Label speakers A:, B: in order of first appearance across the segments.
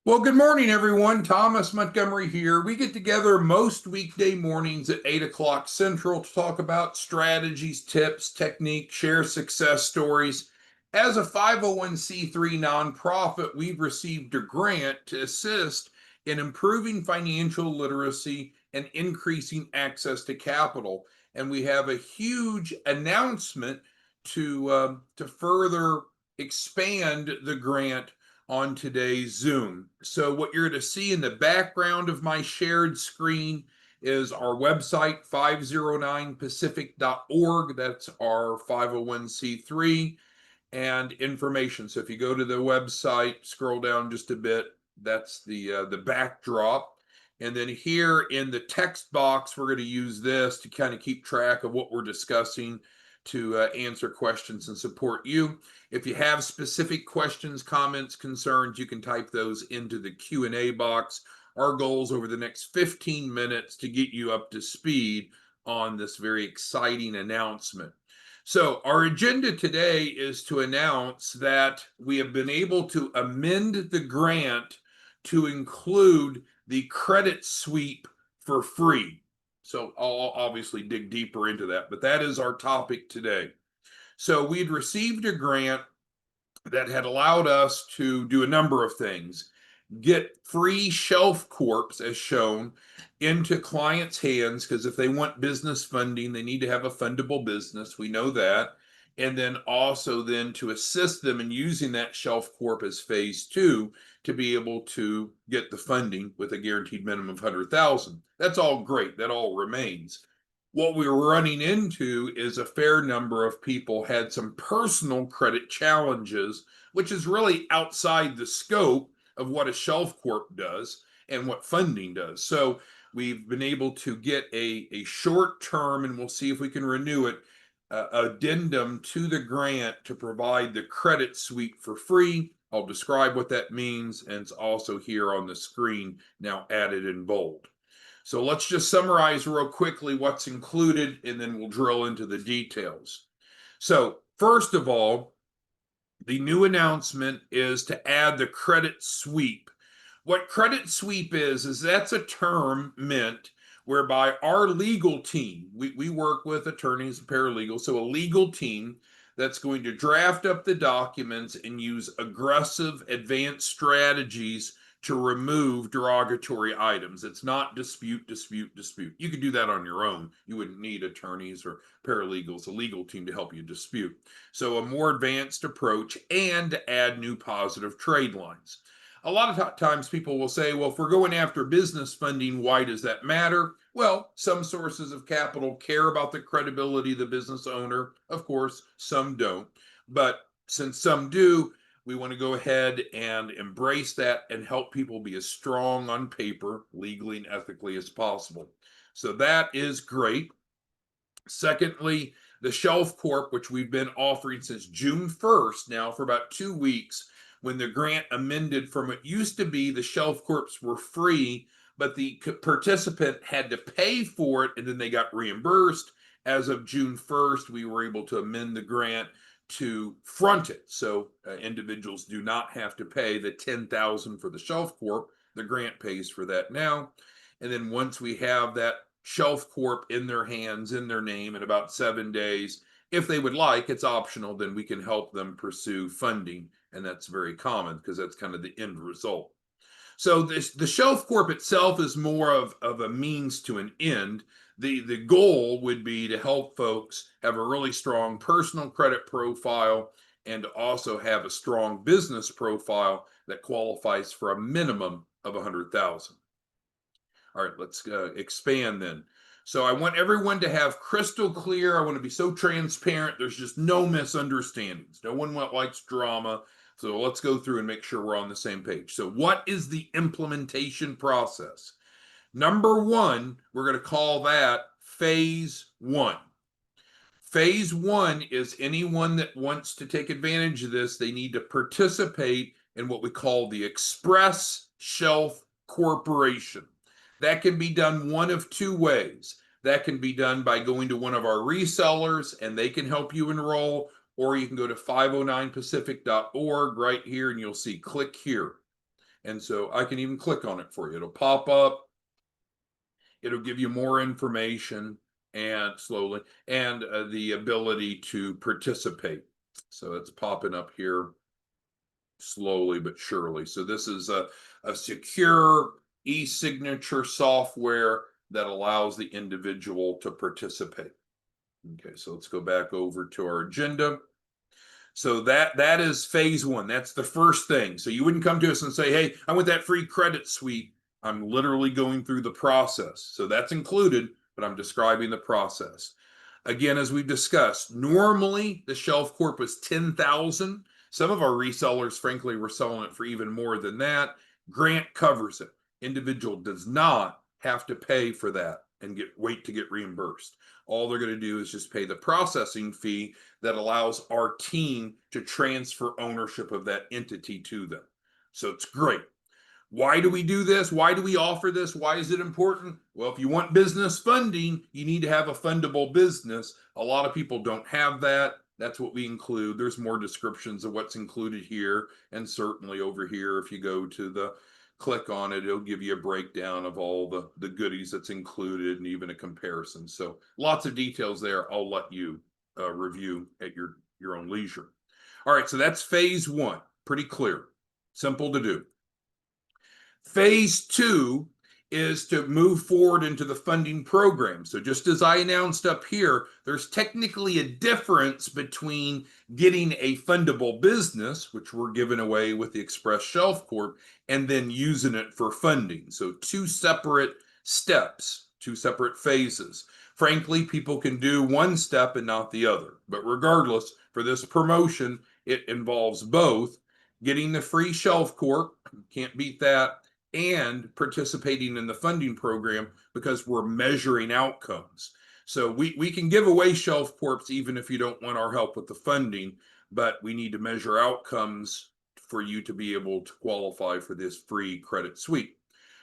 A: Well, good morning, everyone. Thomas Montgomery here. We get together most weekday mornings at 8 o'clock Central to talk about strategies, tips, techniques, share success stories. As a 501c3 nonprofit, we've received a grant to assist in improving financial literacy and increasing access to capital. And we have a huge announcement to further expand the grant on today's Zoom. So what you're going to see in the background of my shared screen is our website, 509pacific.org. That's our 501c3 and information. So if you go to the website, scroll down just a bit, that's the backdrop. And then here in the text box, we're going to use this to kind of keep track of what we're discussing to answer questions and support you. If you have specific questions, comments, concerns, you can type those into the Q&A box. Our goal is over the next 15 minutes to get you up to speed on this very exciting announcement. So our agenda today is to announce that we have been able to amend the grant to include the credit sweep for free. So I'll obviously dig deeper into that, but that is our topic today. So we'd received a grant that had allowed us to do a number of things. Get free Shelf Corps, as shown, into clients' hands, because if they want business funding, they need to have a fundable business. We know that. And then also then to assist them in using that Shelf Corp as phase two to be able to get the funding with a guaranteed minimum of 100,000. That's all great. That all remains. What we were running into is a fair number of people had some personal credit challenges, which is really outside the scope of what a Shelf Corp does and what funding does. So we've been able to get a short term, and we'll see if we can renew it, addendum to the grant to provide the credit sweep for free. I'll describe what that means, and it's also here on the screen now added in bold. So let's just summarize real quickly what's included, and then we'll drill into the details. So first of all, the new announcement is to add the credit sweep. What credit sweep is that's a term meant whereby our legal team, we work with attorneys and paralegals, so a legal team that's going to draft up the documents and use aggressive advanced strategies to remove derogatory items. It's not dispute. You could do that on your own. You wouldn't need attorneys or paralegals, a legal team to help you dispute. So a more advanced approach, and to add new positive trade lines. A lot of times people will say, well, if we're going after business funding, why does that matter? Well, some sources of capital care about the credibility of the business owner. Of course, some don't. But since some do, we want to go ahead and embrace that and help people be as strong on paper, legally and ethically, as possible. So that is great. Secondly, the Shelf Corp, which we've been offering since June 1st now for about 2 weeks, when the grant amended from what used to be the Shelf Corps were free, but the participant had to pay for it and then they got reimbursed. As of June 1st, we were able to amend the grant to front it. So individuals do not have to pay the $10,000 for the Shelf Corp. The grant pays for that now. And then once we have that Shelf Corp in their hands, in their name, in about 7 days, if they would like, it's optional, then we can help them pursue funding. And that's very common because that's kind of the end result. So the Shelf Corp itself is more of a means to an end. The goal would be to help folks have a really strong personal credit profile and to also have a strong business profile that qualifies for a minimum of 100,000. All right, let's expand then. So I want everyone to have crystal clear. I want to be so transparent. There's just no misunderstandings. No one likes drama. So let's go through and make sure we're on the same page. So what is the implementation process? Number one, we're going to call that phase one. Phase one is anyone that wants to take advantage of this, they need to participate in what we call the Express Shelf Corporation. That can be done one of two ways. That can be done by going to one of our resellers and they can help you enroll, or you can go to 509pacific.org right here and you'll see click here. And so I can even click on it for you. It'll pop up. It'll give you more information and slowly, and the ability to participate. So it's popping up here slowly but surely. So this is a secure e-signature software that allows the individual to participate. Okay, so let's go back over to our agenda. So that is phase one. That's the first thing. So you wouldn't come to us and say, hey, I want that free credit suite. I'm literally going through the process. So that's included, but I'm describing the process. Again, as we've discussed, normally the Shelf Corp was 10,000. Some of our resellers, frankly, were selling it for even more than that. Grant covers it. Individual does not have to pay for that and wait to get reimbursed. All they're going to do is just pay the processing fee that allows our team to transfer ownership of that entity to them. So it's great. Why do we do this? Why do we offer this? Why is it important? Well, if you want business funding, you need to have a fundable business. A lot of people don't have that. That's what we include. There's more descriptions of what's included here. And certainly over here, if you go to the click on it, it'll give you a breakdown of all the goodies that's included and even a comparison. So lots of details there. I'll let you review at your own leisure. All right, so that's phase one. Pretty clear. Simple to do. Phase two is to move forward into the funding program. So just as I announced up here, there's technically a difference between getting a fundable business, which we're giving away with the Express Shelf Corp, and then using it for funding. So two separate steps, two separate phases. Frankly, people can do one step and not the other. But regardless, for this promotion, it involves both getting the free Shelf Corp, can't beat that, and participating in the funding program because we're measuring outcomes. So we can give away Shelf Corps even if you don't want our help with the funding, but we need to measure outcomes for you to be able to qualify for this free credit suite.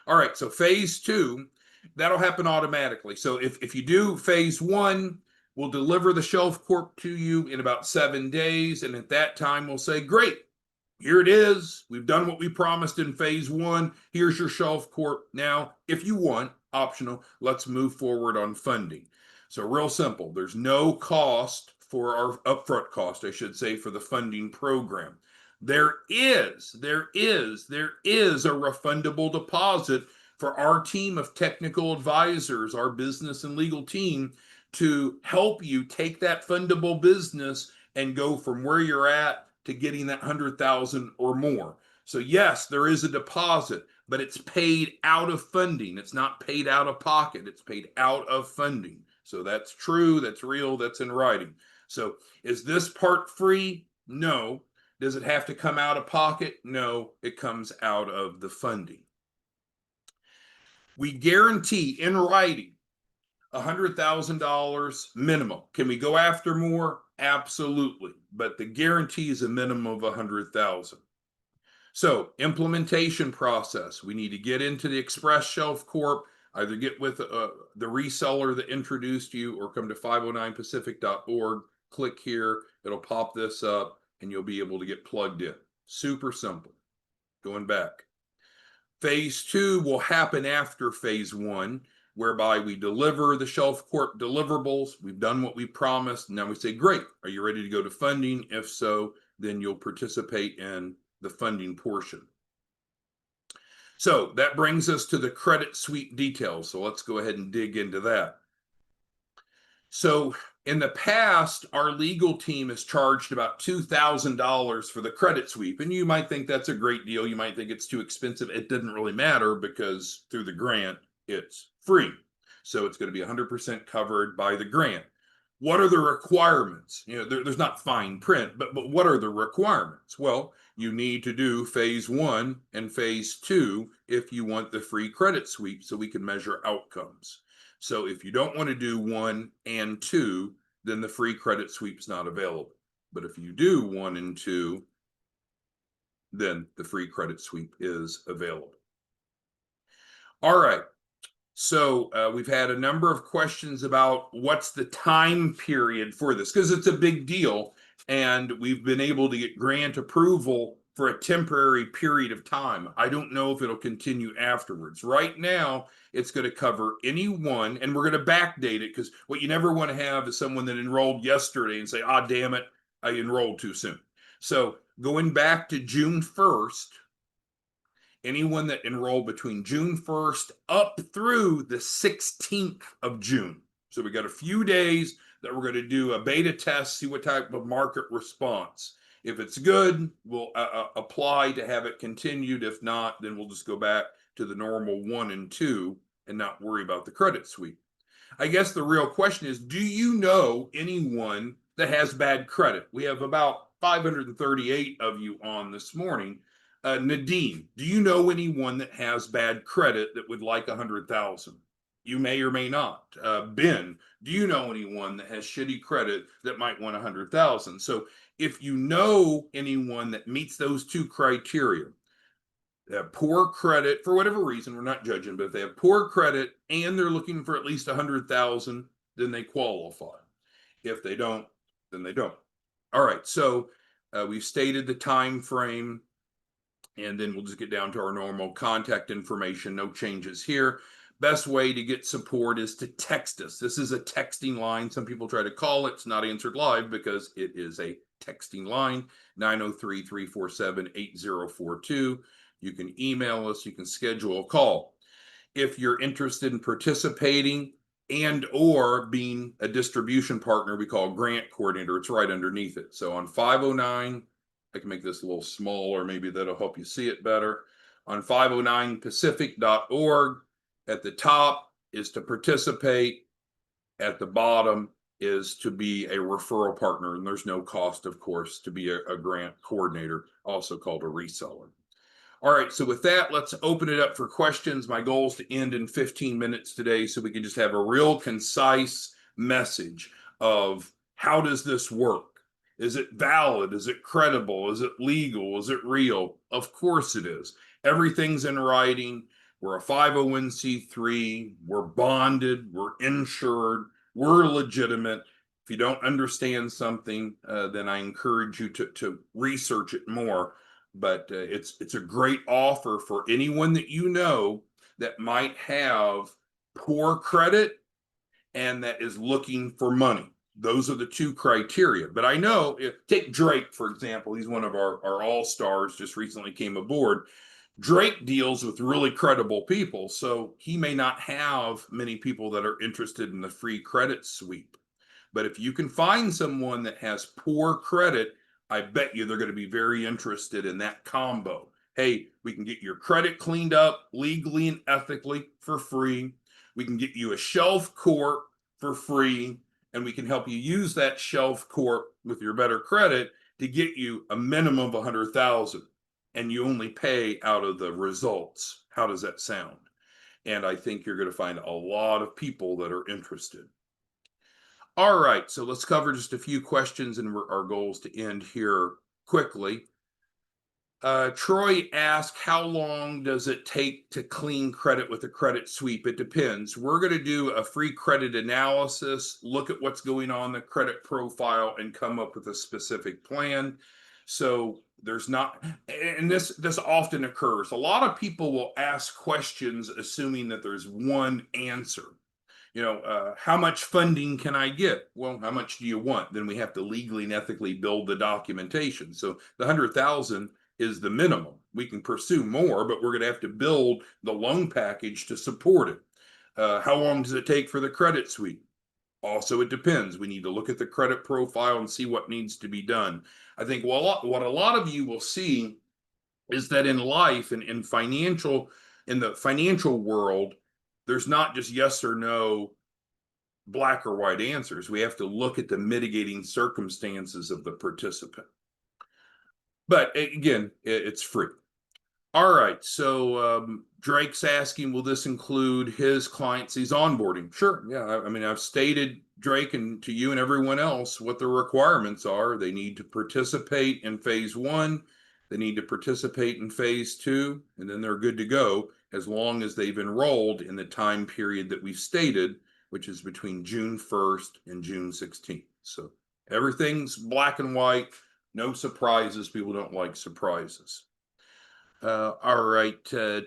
A: All right, so phase two, that'll happen automatically. So if you do phase one, we'll deliver the Shelf Corp to you in about 7 days. And at that time, we'll say, great, here it is. We've done what we promised in phase one. Here's your Shelf Corp. Now, if you want, optional, let's move forward on funding. So real simple. There's no cost for our upfront cost, I should say, for the funding program. There is a refundable deposit for our team of technical advisors, our business and legal team, to help you take that fundable business and go from where you're at to getting that 100,000 or more. So yes, there is a deposit, but it's paid out of funding. It's not paid out of pocket. It's paid out of funding. So that's true. That's real. That's in writing. So is this part free? No. Does it have to come out of pocket? No, it comes out of the funding. We guarantee in writing $100,000 minimum. Can we go after more? Absolutely. But the guarantee is a minimum of 100,000. So implementation process, we need to get into the Express Shelf Corp, either get with the reseller that introduced you or come to 509pacific.org, click here, it'll pop this up and you'll be able to get plugged in. Super simple. Going back. Phase two will happen after phase one, whereby we deliver the Shelf Corp deliverables. We've done what we promised. Now we say, great, are you ready to go to funding? If so, then you'll participate in the funding portion. So that brings us to the credit suite details. So let's go ahead and dig into that. So in the past, our legal team has charged about $2,000 for the credit sweep. And you might think that's a great deal. You might think it's too expensive. It didn't really matter because through the grant, it's free. So it's going to be 100% covered by the grant. What are the requirements? There's not fine print, but what are the requirements? Well, you need to do phase one and phase two if you want the free credit sweep so we can measure outcomes. So if you don't want to do one and two, then the free credit sweep's not available. But if you do one and two, then the free credit sweep is available. All right. So we've had a number of questions about what's the time period for this, because it's a big deal. And we've been able to get grant approval for a temporary period of time. I don't know if it'll continue afterwards. Right now, it's going to cover anyone, and we're going to backdate it, because what you never want to have is someone that enrolled yesterday and say, ah, damn it, I enrolled too soon. So going back to June 1st, anyone that enrolled between June 1st up through the 16th of June. So we got a few days that we're going to do a beta test, see what type of market response. If it's good, we'll apply to have it continued. If not, then we'll just go back to the normal 1 and 2 and not worry about the credit sweep. I guess the real question is, do you know anyone that has bad credit? We have about 538 of you on this morning. Nadine, do you know anyone that has bad credit that would like 100,000? You may or may not. Ben, do you know anyone that has shitty credit that might want 100,000? So if you know anyone that meets those two criteria, they have poor credit for whatever reason, we're not judging, but if they have poor credit and they're looking for at least 100,000, then they qualify. If they don't, then they don't. All right, so we've stated the time frame, and then we'll just get down to our normal contact information. No changes here. Best way to get support is to text us. This is a texting line. Some people try to call it. It's not answered live because it is a texting line, 903-347-8042. You can email us. You can schedule a call. If you're interested in participating and or being a distribution partner, we call grant coordinator. It's right underneath it. So on 509, I can make this a little smaller. Maybe that'll help you see it better. On 509pacific.org, at the top is to participate. At the bottom is to be a referral partner. And there's no cost, of course, to be a grant coordinator, also called a reseller. All right, so with that, let's open it up for questions. My goal is to end in 15 minutes today so we can just have a real concise message of how does this work? Is it valid? Is it credible? Is it legal? Is it real? Of course it is. Everything's in writing. We're a 501c3. We're bonded. We're insured. We're legitimate. If you don't understand something, then I encourage you to research it more. But it's a great offer for anyone that you know that might have poor credit and that is looking for money. Those are the two criteria. But I know, take Drake, for example. He's one of our all-stars, just recently came aboard. Drake deals with really credible people, so he may not have many people that are interested in the free credit sweep. But if you can find someone that has poor credit, I bet you they're going to be very interested in that combo. Hey, we can get your credit cleaned up legally and ethically for free. We can get you a Shelf Corp for free, and we can help you use that Shelf Corp with your better credit to get you a minimum of 100,000, and you only pay out of the results. How does that sound? And I think you're going to find a lot of people that are interested. All right, so let's cover just a few questions, and our goal is to end here quickly. Troy asked, how long does it take to clean credit with a credit sweep? It depends. We're going to do a free credit analysis, look at what's going on in the credit profile, and come up with a specific plan. So there's not, and this often occurs. A lot of people will ask questions assuming that there's one answer. How much funding can I get? Well, how much do you want? Then we have to legally and ethically build the documentation. So the 100,000 is the minimum. We can pursue more, but we're going to have to build the loan package to support it. How long does it take for the credit sweep? Also, it depends. We need to look at the credit profile and see what needs to be done. I think what a lot of you will see is that in life and in the financial world, there's not just yes or no, black or white answers. We have to look at the mitigating circumstances of the participant. But again, it's free. All right, so Drake's asking, will this include his clients he's onboarding? Sure, yeah. I mean, I've stated, Drake, and to you and everyone else, what the requirements are. They need to participate in phase 1. They need to participate in phase 2, and then they're good to go as long as they've enrolled in the time period that we've stated, which is between June 1st and June 16th. So everything's black and white. No surprises. People don't like surprises. All right.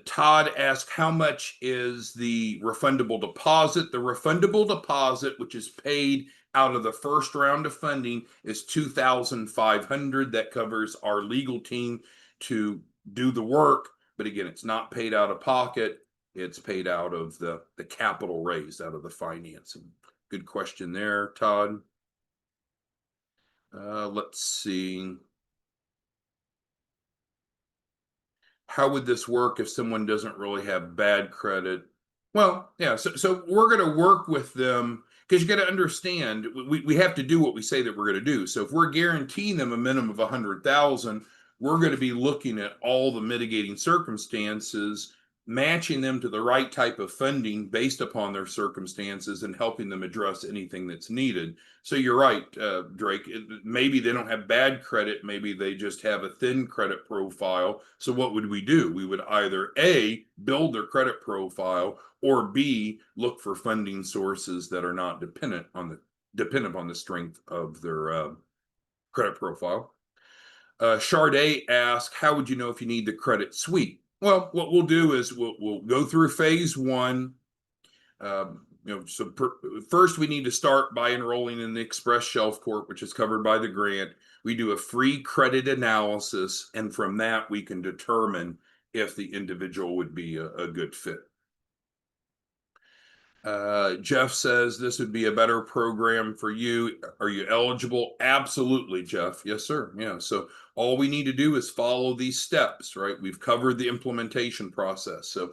A: Todd asked, how much is the refundable deposit? The refundable deposit, which is paid out of the first round of funding, is $2,500. That covers our legal team to do the work. But again, it's not paid out of pocket. It's paid out of the capital raised out of the financing. Good question there, Todd. Let's see. How would this work if someone doesn't really have bad credit? Well, yeah, so we're going to work with them because you got to understand we have to do what we say that we're going to do. So if we're guaranteeing them a minimum of 100,000, we're going to be looking at all the mitigating circumstances, matching them to the right type of funding based upon their circumstances and helping them address anything that's needed. So you're right, Drake. Maybe they don't have bad credit. Maybe they just have a thin credit profile. So what would we do? We would either A, build their credit profile, or B, look for funding sources that are not dependent on the strength of their credit profile. Charday asked, how would you know if you need the credit suite? Well, what we'll do is we'll go through phase one. First we need to start by enrolling in the Express Shelf Corp, which is covered by the grant. We do a free credit analysis, and from that we can determine if the individual would be a good fit. Jeff says this would be a better program for you. Are you eligible? Absolutely, Jeff. Yes, sir. Yeah. So all we need to do is follow these steps, right? We've covered the implementation process. So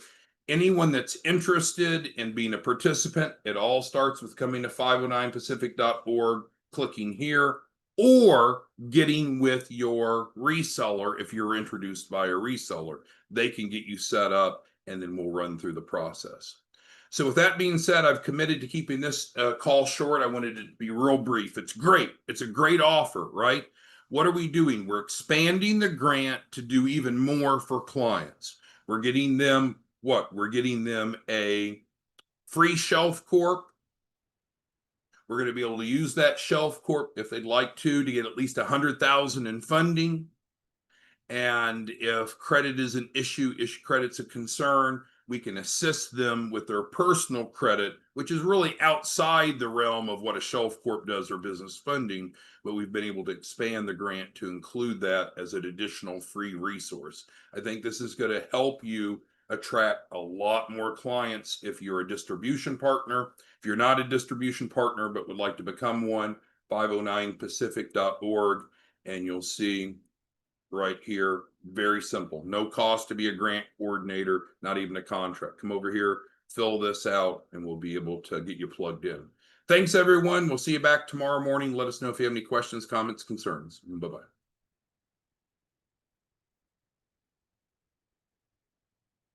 A: anyone that's interested in being a participant, it all starts with coming to 509pacific.org, clicking here, or getting with your reseller if you're introduced by a reseller. They can get you set up, and then we'll run through the process. So with that being said, I've committed to keeping this call short. I wanted it to be real brief. It's great. It's a great offer, right? What are we doing? We're expanding the grant to do even more for clients. We're getting them what? We're getting them a free Shelf Corp. We're going to be able to use that Shelf Corp if they'd like to get at least 100,000 in funding. And if credit is an issue credit's a concern, we can assist them with their personal credit, which is really outside the realm of what a Shelf Corp does or business funding, but we've been able to expand the grant to include that as an additional free resource. I think this is going to help you attract a lot more clients if you're a distribution partner. If you're not a distribution partner but would like to become one, 509pacific.org, and you'll see right here, very simple. No cost to be a grant coordinator, not even a contract. Come over here, fill this out, and we'll be able to get you plugged in. Thanks, everyone. We'll see you back tomorrow morning. Let us know if you have any questions, comments, concerns. Bye-bye.